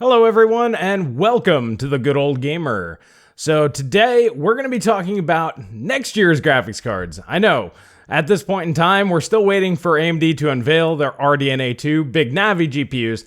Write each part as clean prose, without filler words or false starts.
Hello everyone and welcome to the Good Old Gamer. So today we're going to be talking about next year's graphics cards. I know, at this point in time we're still waiting for AMD to unveil their RDNA 2 Big Navi GPUs,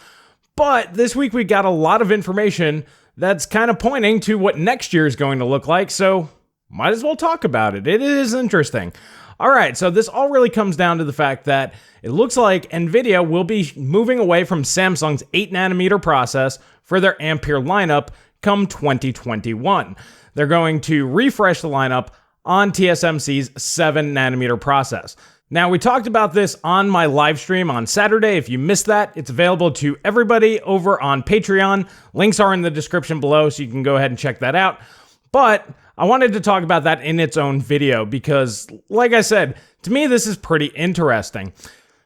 but this week we got a lot of information that's kind of pointing to what next year is going to look like, so might as well talk about it. It is interesting. Alright, so this all really comes down to the fact that it looks like Nvidia will be moving away from Samsung's 8nm process for their Ampere lineup come 2021. They're going to refresh the lineup on TSMC's 7nm process. Now, we talked about this on my live stream on Saturday. If you missed that, it's available to everybody over on Patreon. Links are in the description below, so you can go ahead and check that out. But I wanted to talk about that in its own video because, like I said, to me this is pretty interesting.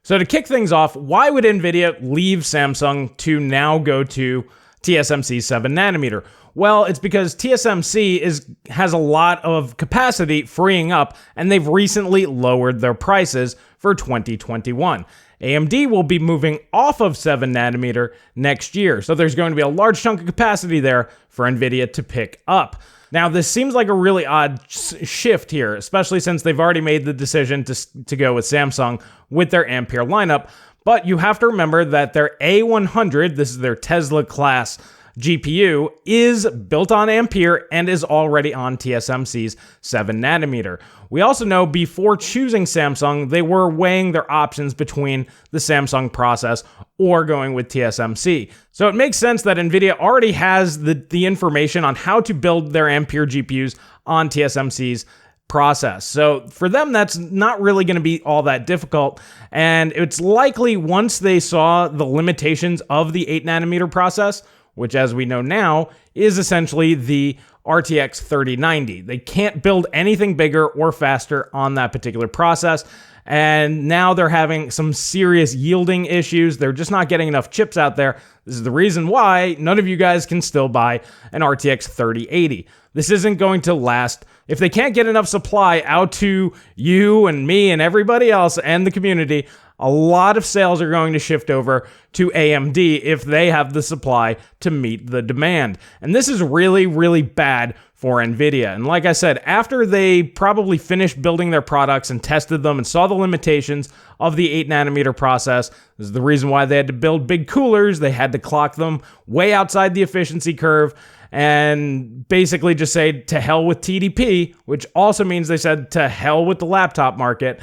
So to kick things off, why would Nvidia leave Samsung to now go to TSMC 7nm? Well, it's because TSMC has a lot of capacity freeing up, and they've recently lowered their prices for 2021. AMD will be moving off of 7nm next year, so there's going to be a large chunk of capacity there for Nvidia to pick up. Now, this seems like a really odd shift here, especially since they've already made the decision to go with Samsung with their Ampere lineup. But you have to remember that their A100, this is their Tesla class GPU, is built on Ampere and is already on TSMC's 7nm. We also know before choosing Samsung, they were weighing their options between the Samsung process or going with TSMC. So it makes sense that Nvidia already has the information on how to build their Ampere GPUs on TSMC's process. So for them, that's not really going to be all that difficult. And it's likely once they saw the limitations of the 8nm process, which as we know now is essentially the RTX 3090. They can't build anything bigger or faster on that particular process. And now they're having some serious yielding issues. They're just not getting enough chips out there. This is the reason why none of you guys can still buy an RTX 3080. This isn't going to last. If they can't get enough supply out to you and me and everybody else and the community, a lot of sales are going to shift over to AMD if they have the supply to meet the demand. And this is really, really bad for Nvidia. And like I said, after they probably finished building their products and tested them and saw the limitations of the 8nm process, this is the reason why they had to build big coolers. They had to clock them way outside the efficiency curve and basically just say to hell with TDP, which also means they said to hell with the laptop market.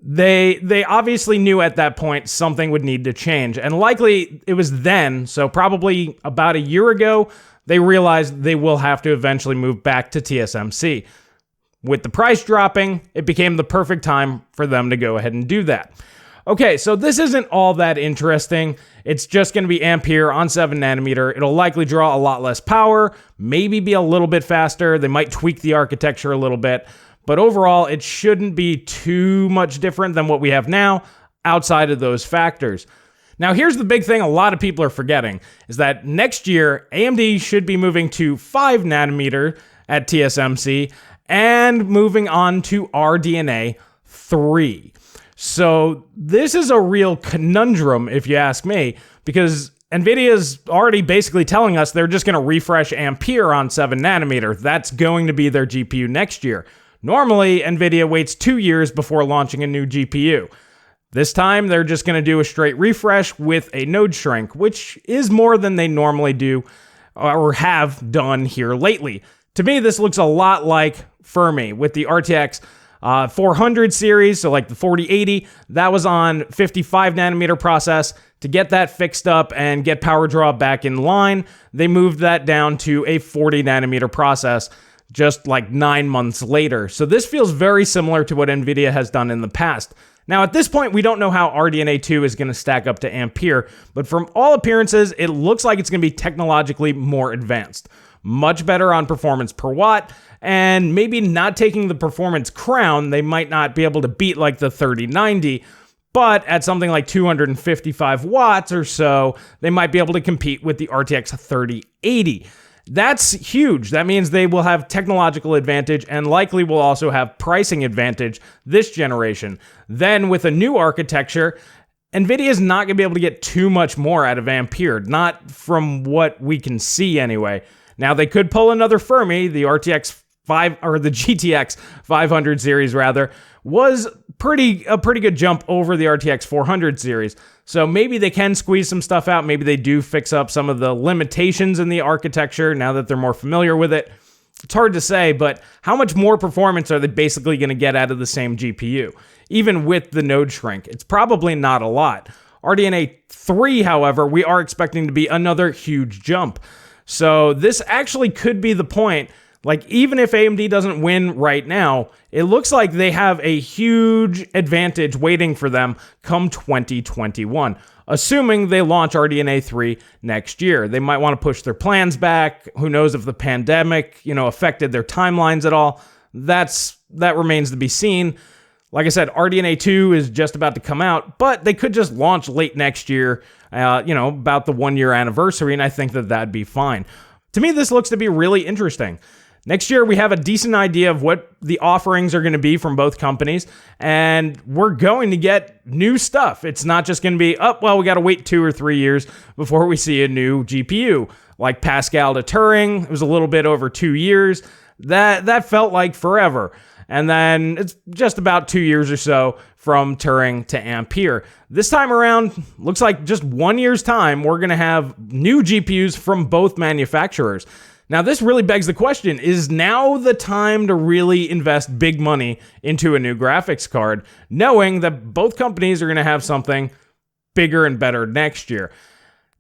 They obviously knew at that point something would need to change, and likely it was then, so probably about a year ago, they realized they will have to eventually move back to TSMC. With the price dropping, it became the perfect time for them to go ahead and do that. Okay, so this isn't all that interesting. It's just going to be Ampere on 7nm. It'll likely draw a lot less power, maybe be a little bit faster. They might tweak the architecture a little bit. But overall, it shouldn't be too much different than what we have now outside of those factors. Now, here's the big thing a lot of people are forgetting, is that next year, AMD should be moving to 5nm at TSMC and moving on to RDNA 3. So this is a real conundrum, if you ask me, because Nvidia is already basically telling us they're just going to refresh Ampere on 7nm. That's going to be their GPU next year. Normally, Nvidia waits 2 years before launching a new GPU. This time, they're just going to do a straight refresh with a node shrink, which is more than they normally do or have done here lately. To me, this looks a lot like Fermi with the RTX 400 series, so like the 4080, that was on 55nm process. To get that fixed up and get power draw back in line, they moved that down to a 40nm process just like 9 months later. So this feels very similar to what Nvidia has done in the past. Now, at this point, we don't know how RDNA 2 is going to stack up to Ampere, but from all appearances, it looks like it's going to be technologically more advanced. Much better on performance per watt, and maybe not taking the performance crown. They might not be able to beat like the 3090, but at something like 255 watts or so, they might be able to compete with the RTX 3080. That's huge. That means they will have technological advantage and likely will also have pricing advantage this generation. Then with a new architecture, Nvidia is not going to be able to get too much more out of Ampere, not from what we can see anyway. Now, they could pull another Fermi. The RTX 5 or the GTX 500 series rather was a pretty good jump over the RTX 400 series. So maybe they can squeeze some stuff out. Maybe they do fix up some of the limitations in the architecture now that they're more familiar with it. It's hard to say, but how much more performance are they basically going to get out of the same GPU? Even with the node shrink, it's probably not a lot. RDNA 3, however, we are expecting to be another huge jump. So this actually could be the point. Like, even if AMD doesn't win right now, it looks like they have a huge advantage waiting for them come 2021. Assuming they launch RDNA 3 next year. They might want to push their plans back. Who knows if the pandemic, affected their timelines at all. That remains to be seen. Like I said, RDNA 2 is just about to come out, but they could just launch late next year, about the 1-year anniversary, and I think that that'd be fine. To me, this looks to be really interesting. Next year, we have a decent idea of what the offerings are going to be from both companies, and we're going to get new stuff. It's not just going to be, we got to wait 2 or 3 years before we see a new GPU. Like Pascal to Turing, it was a little bit over 2 years. That felt like forever. And then it's just about 2 years or so from Turing to Ampere. This time around, looks like just 1 year's time, we're going to have new GPUs from both manufacturers. Now, this really begs the question, is now the time to really invest big money into a new graphics card, knowing that both companies are going to have something bigger and better next year?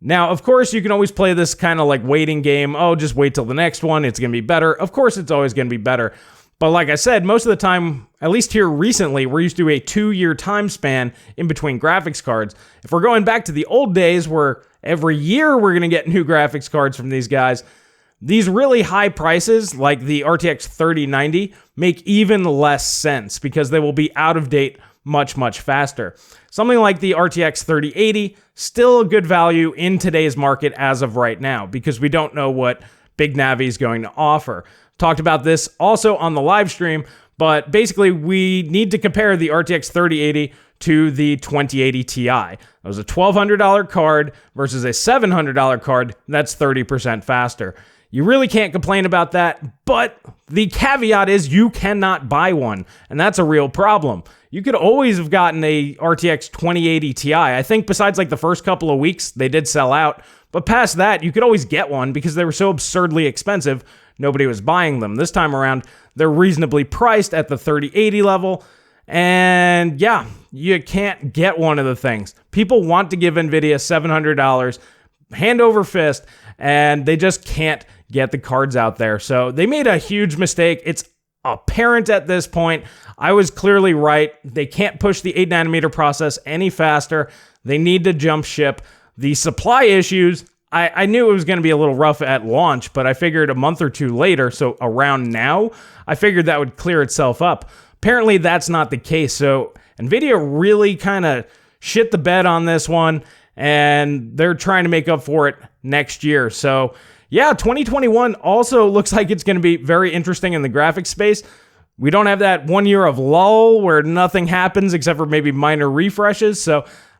Now, of course, you can always play this kind of like waiting game. Oh, just wait till the next one. It's going to be better. Of course, it's always going to be better. But like I said, most of the time, at least here recently, we're used to a 2-year time span in between graphics cards. If we're going back to the old days where every year we're going to get new graphics cards from these guys, these really high prices, like the RTX 3090, make even less sense because they will be out of date much, much faster. Something like the RTX 3080, still a good value in today's market as of right now because we don't know what Big Navi is going to offer. Talked about this also on the live stream, but basically we need to compare the RTX 3080 to the 2080 Ti. That was a $1,200 card versus a $700 card. That's 30% faster. You really can't complain about that, but the caveat is you cannot buy one, and that's a real problem. You could always have gotten a RTX 2080 Ti. I think besides like the first couple of weeks, they did sell out, but past that, you could always get one because they were so absurdly expensive, nobody was buying them. This time around, they're reasonably priced at the 3080 level, and yeah, you can't get one of the things. People want to give Nvidia $700 hand over fist, and they just can't get the cards out there. So they made a huge mistake. It's apparent at this point. I was clearly right. They can't push the 8nm process any faster. They need to jump ship. The supply issues, I knew it was going to be a little rough at launch, but I figured a month or two later, so around now, I figured that would clear itself up. Apparently, that's not the case. So Nvidia really kind of shit the bed on this one, and they're trying to make up for it next year. So yeah, 2021 also looks like it's going to be very interesting in the graphics space. We don't have that 1 year of lull where nothing happens except for maybe minor refreshes.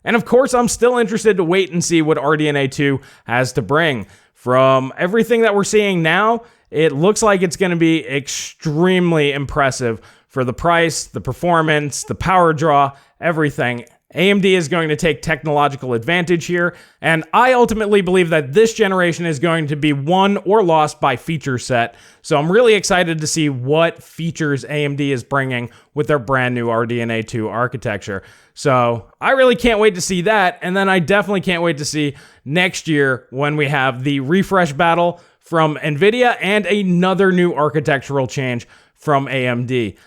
And of course, I'm still interested to wait and see what RDNA 2 has to bring. From everything that we're seeing now, it looks like it's going to be extremely impressive for the price, the performance, the power draw, everything. AMD is going to take technological advantage here, and I ultimately believe that this generation is going to be won or lost by feature set. So I'm really excited to see what features AMD is bringing with their brand new RDNA 2 architecture. So I really can't wait to see that, and then I definitely can't wait to see next year when we have the refresh battle from Nvidia and another new architectural change from AMD.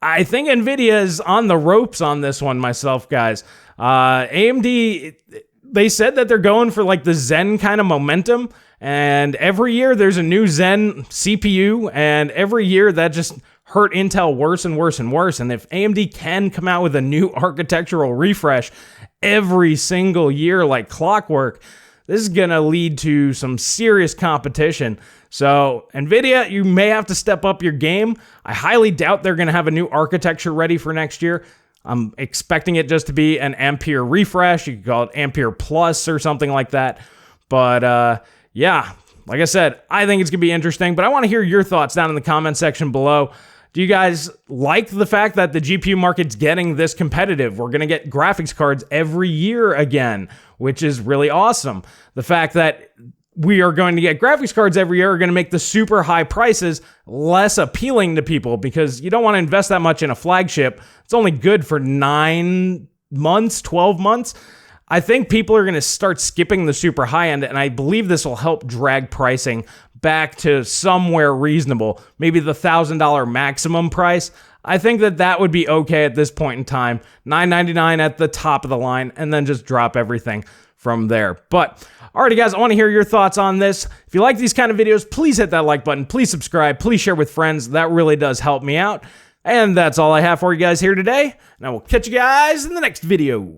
I think Nvidia is on the ropes on this one myself, guys. AMD, they said that they're going for like the Zen kind of momentum, and every year there's a new Zen CPU, and every year that just hurt Intel worse and worse and worse. And if AMD can come out with a new architectural refresh every single year like clockwork, this is going to lead to some serious competition. So Nvidia, you may have to step up your game. I highly doubt they're going to have a new architecture ready for next year. I'm expecting it just to be an Ampere refresh. You could call it Ampere Plus or something like that. But yeah, like I said, I think it's going to be interesting, but I want to hear your thoughts down in the comment section below. Do you guys like the fact that the GPU market's getting this competitive? We're going to get graphics cards every year again, which is really awesome. The fact that we are going to get graphics cards every year are going to make the super high prices less appealing to people because you don't want to invest that much in a flagship. It's only good for 9 months, 12 months. I think people are going to start skipping the super high end, and I believe this will help drag pricing back to somewhere reasonable, maybe the $1,000 maximum price. I think that would be okay at this point in time. $999 at the top of the line, and then just drop everything from there. But alrighty, guys, I want to hear your thoughts on this. If you like these kind of videos, please hit that like button. Please subscribe. Please share with friends. That really does help me out. And that's all I have for you guys here today. And I will catch you guys in the next video.